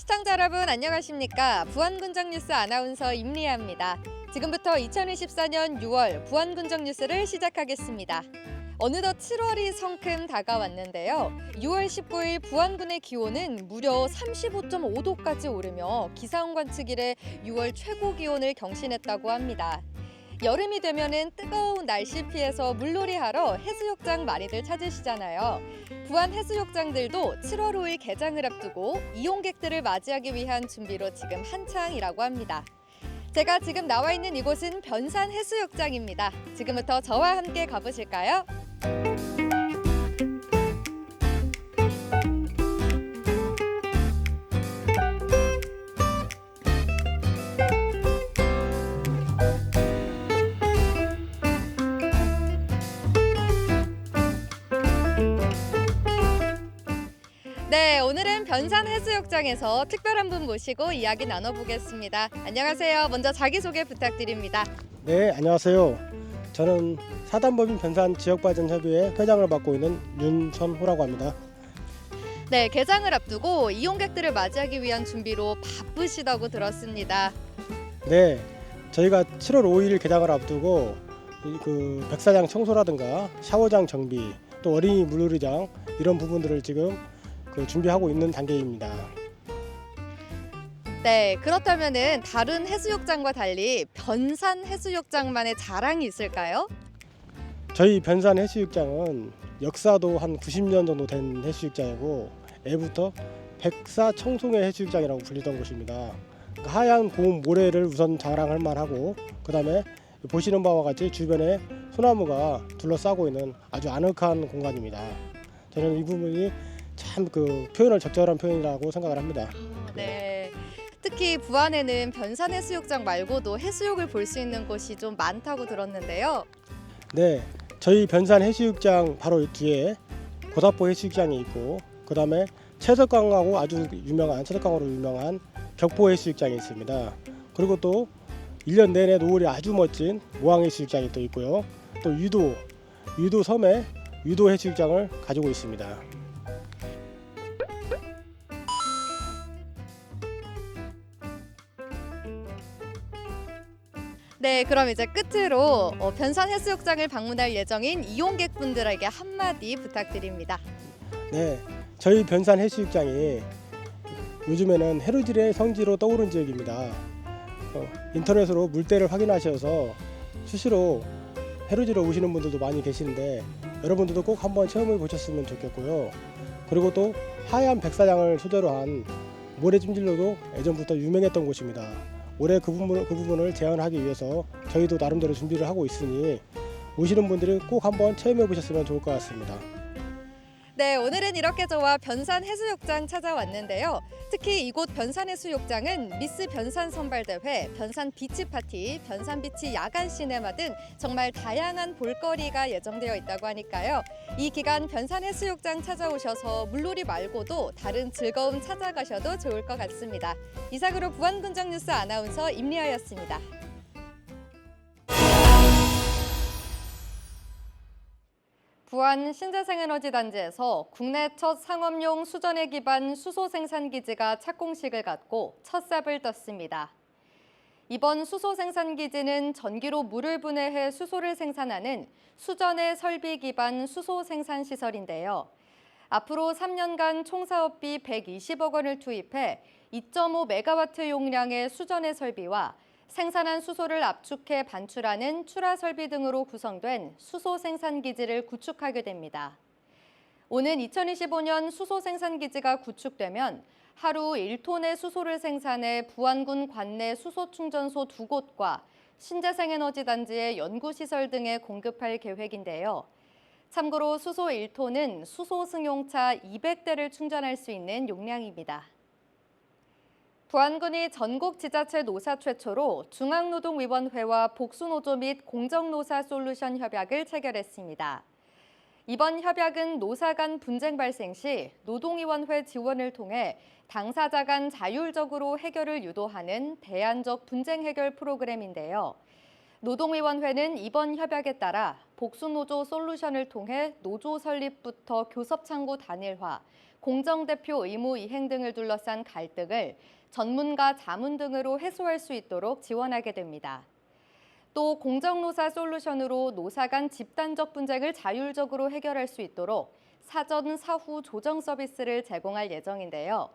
시청자 여러분 안녕하십니까? 부안군정뉴스 아나운서 임리아입니다. 지금부터 2024년 6월 부안군정뉴스를 시작하겠습니다. 어느덧 7월이 성큼 다가왔는데요. 6월 19일 부안군의 기온은 무려 35.5도까지 오르며 기상원 관측 이래 6월 최고 기온을 경신했다고 합니다. 여름이 되면은 뜨거운 날씨 피해서 물놀이하러 해수욕장 많이들 찾으시잖아요. 부안 해수욕장들도 7월 5일 개장을 앞두고 이용객들을 맞이하기 위한 준비로 지금 한창이라고 합니다. 제가 지금 나와 있는 이곳은 변산 해수욕장입니다. 지금부터 저와 함께 가보실까요? 네, 오늘은 변산 해수욕장에서 특별한 분 모시고 이야기 나눠보겠습니다. 안녕하세요. 먼저 자기소개 부탁드립니다. 네, 안녕하세요. 저는 사단법인 변산 지역발전협의회 회장을 맡고 있는 윤선호라고 합니다. 네, 개장을 앞두고 이용객들을 맞이하기 위한 준비로 바쁘시다고 들었습니다. 네, 저희가 7월 5일 개장을 앞두고 그 백사장 청소라든가 샤워장 정비, 또 어린이 물놀이장 이런 부분들을 지금 준비하고 있는 단계입니다. 네, 그렇다면은 다른 해수욕장과 달리 변산 해수욕장만의 자랑이 있을까요? 저희 변산 해수욕장은 역사도 한 90년 정도 된 해수욕장이고 애부터 백사 청송의 해수욕장이라고 불리던 곳입니다. 하얀 고운 모래를 우선 자랑할 만하고 그 다음에 보시는 바와 같이 주변에 소나무가 둘러싸고 있는 아주 아늑한 공간입니다. 저는 이 부분이 참 표현을 적절한 표현이라고 생각을 합니다. 네. 특히 부안에는 변산 해수욕장 말고도 해수욕을 볼 수 있는 곳이 좀 많다고 들었는데요. 네, 저희 변산 해수욕장 바로 뒤에 고사포 해수욕장이 있고 그 다음에 채석강하고 아주 유명한 채석강으로 유명한 격포 해수욕장이 있습니다. 그리고 또 1년 내내 노을이 아주 멋진 모항 해수욕장이 또 있고요. 또 유도 섬에 유도 해수욕장을 가지고 있습니다. 네, 그럼 이제 끝으로 변산 해수욕장을 방문할 예정인 이용객분들에게 한마디 부탁드립니다. 네, 저희 변산 해수욕장이 요즘에는 해루질의 성지로 떠오른 지역입니다. 인터넷으로 물때를 확인하셔서 수시로 해루질을 오시는 분들도 많이 계시는데 여러분들도 꼭 한번 체험해 보셨으면 좋겠고요. 그리고 또 하얀 백사장을 소재로 한 모래찜질로도 예전부터 유명했던 곳입니다. 올해 그 부분을 재현하기 위해서 저희도 나름대로 준비를 하고 있으니 오시는 분들이 꼭 한번 체험해 보셨으면 좋을 것 같습니다. 네, 오늘은 이렇게 저와 변산 해수욕장 찾아왔는데요. 특히 이곳 변산 해수욕장은 미스 변산 선발대회, 변산 비치 파티, 변산 비치 야간 시네마 등 정말 다양한 볼거리가 예정되어 있다고 하니까요. 이 기간 변산 해수욕장 찾아오셔서 물놀이 말고도 다른 즐거움 찾아가셔도 좋을 것 같습니다. 이상으로 부안군정뉴스 아나운서 임리아였습니다. 부안 신재생에너지단지에서 국내 첫 상업용 수전해 기반 수소 생산 기지가 착공식을 갖고 첫 삽을 떴습니다. 이번 수소 생산 기지는 전기로 물을 분해해 수소를 생산하는 수전해 설비 기반 수소 생산 시설인데요. 앞으로 3년간 총 사업비 120억 원을 투입해 2.5메가와트 용량의 수전해 설비와 생산한 수소를 압축해 반출하는 출하 설비 등으로 구성된 수소 생산 기지를 구축하게 됩니다. 오는 2025년 수소 생산 기지가 구축되면 하루 1톤의 수소를 생산해 부안군 관내 수소 충전소 2곳과 신재생에너지단지의 연구시설 등에 공급할 계획인데요. 참고로 수소 1톤은 수소 승용차 200대를 충전할 수 있는 용량입니다. 부안군이 전국 지자체 노사 최초로 중앙노동위원회와 복수노조 및 공정노사 솔루션 협약을 체결했습니다. 이번 협약은 노사 간 분쟁 발생 시 노동위원회 지원을 통해 당사자 간 자율적으로 해결을 유도하는 대안적 분쟁 해결 프로그램인데요. 노동위원회는 이번 협약에 따라 복수노조 솔루션을 통해 노조 설립부터 교섭창구 단일화, 공정대표 의무 이행 등을 둘러싼 갈등을 전문가 자문 등으로 해소할 수 있도록 지원하게 됩니다. 또 공정노사 솔루션으로 노사 간 집단적 분쟁을 자율적으로 해결할 수 있도록 사전 사후 조정 서비스를 제공할 예정인데요.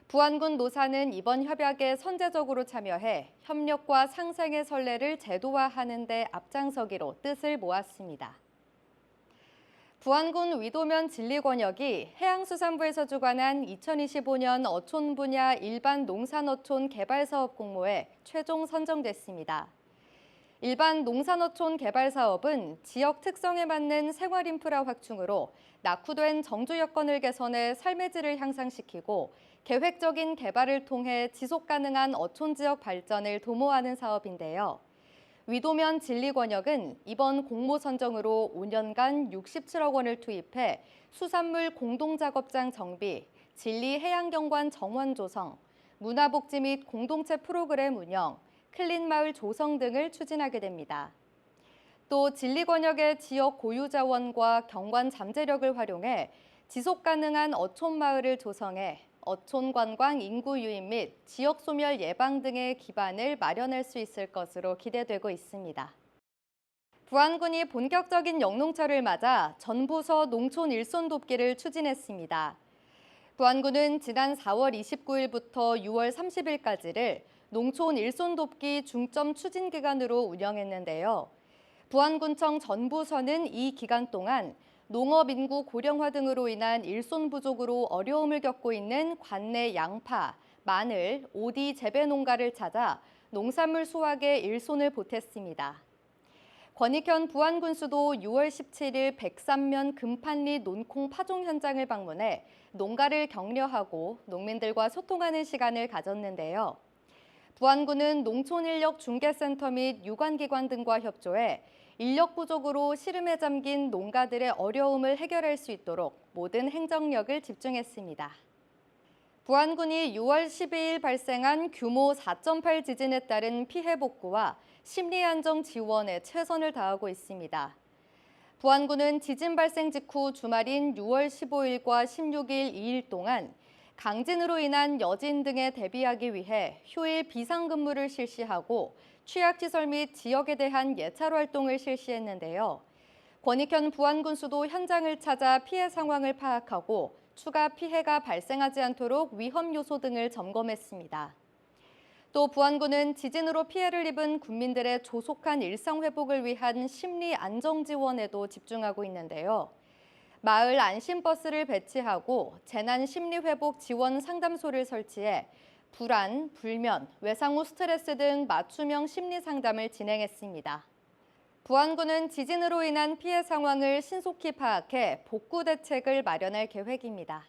부안군 노사는 이번 협약에 선제적으로 참여해 협력과 상생의 선례를 제도화하는 데 앞장서기로 뜻을 모았습니다. 부안군 위도면 진리권역이 해양수산부에서 주관한 2025년 어촌 분야 일반 농산어촌 개발사업 공모에 최종 선정됐습니다. 일반 농산어촌 개발 사업은 지역 특성에 맞는 생활 인프라 확충으로 낙후된 정주 여건을 개선해 삶의 질을 향상시키고 계획적인 개발을 통해 지속 가능한 어촌 지역 발전을 도모하는 사업인데요. 위도면 진리권역은 이번 공모 선정으로 5년간 67억 원을 투입해 수산물 공동작업장 정비, 진리해양경관 정원 조성, 문화복지 및 공동체 프로그램 운영, 클린마을 조성 등을 추진하게 됩니다. 또 진리권역의 지역 고유 자원과 경관 잠재력을 활용해 지속 가능한 어촌 마을을 조성해 어촌 관광 인구 유입 및 지역 소멸 예방 등의 기반을 마련할 수 있을 것으로 기대되고 있습니다. 부안군이 본격적인 영농철을 맞아 전부서 농촌 일손 돕기를 추진했습니다. 부안군은 지난 4월 29일부터 6월 30일까지를 농촌 일손 돕기 중점 추진 기간으로 운영했는데요. 부안군청 전부서는 이 기간 동안 농업 인구 고령화 등으로 인한 일손 부족으로 어려움을 겪고 있는 관내 양파, 마늘, 오디 재배 농가를 찾아 농산물 수확에 일손을 보탰습니다. 권익현 부안군수도 6월 17일 백산면 금판리 논콩 파종 현장을 방문해 농가를 격려하고 농민들과 소통하는 시간을 가졌는데요. 부안군은 농촌인력중개센터 및 유관기관 등과 협조해 인력 부족으로 시름에 잠긴 농가들의 어려움을 해결할 수 있도록 모든 행정력을 집중했습니다. 부안군이 6월 12일 발생한 규모 4.8 지진에 따른 피해 복구와 심리 안정 지원에 최선을 다하고 있습니다. 부안군은 지진 발생 직후 주말인 6월 15일과 16일 2일 동안 강진으로 인한 여진 등에 대비하기 위해 휴일 비상근무를 실시하고 취약시설 및 지역에 대한 예찰 활동을 실시했는데요. 권익현 부안군수도 현장을 찾아 피해 상황을 파악하고 추가 피해가 발생하지 않도록 위험 요소 등을 점검했습니다. 또 부안군은 지진으로 피해를 입은 군민들의 조속한 일상 회복을 위한 심리 안정 지원에도 집중하고 있는데요. 마을 안심버스를 배치하고 재난 심리 회복 지원 상담소를 설치해 불안, 불면, 외상 후 스트레스 등 맞춤형 심리 상담을 진행했습니다. 부안군은 지진으로 인한 피해 상황을 신속히 파악해 복구 대책을 마련할 계획입니다.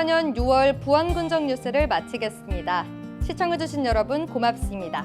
2024년 6월 부안군정 뉴스를 마치겠습니다. 시청해주신 여러분 고맙습니다.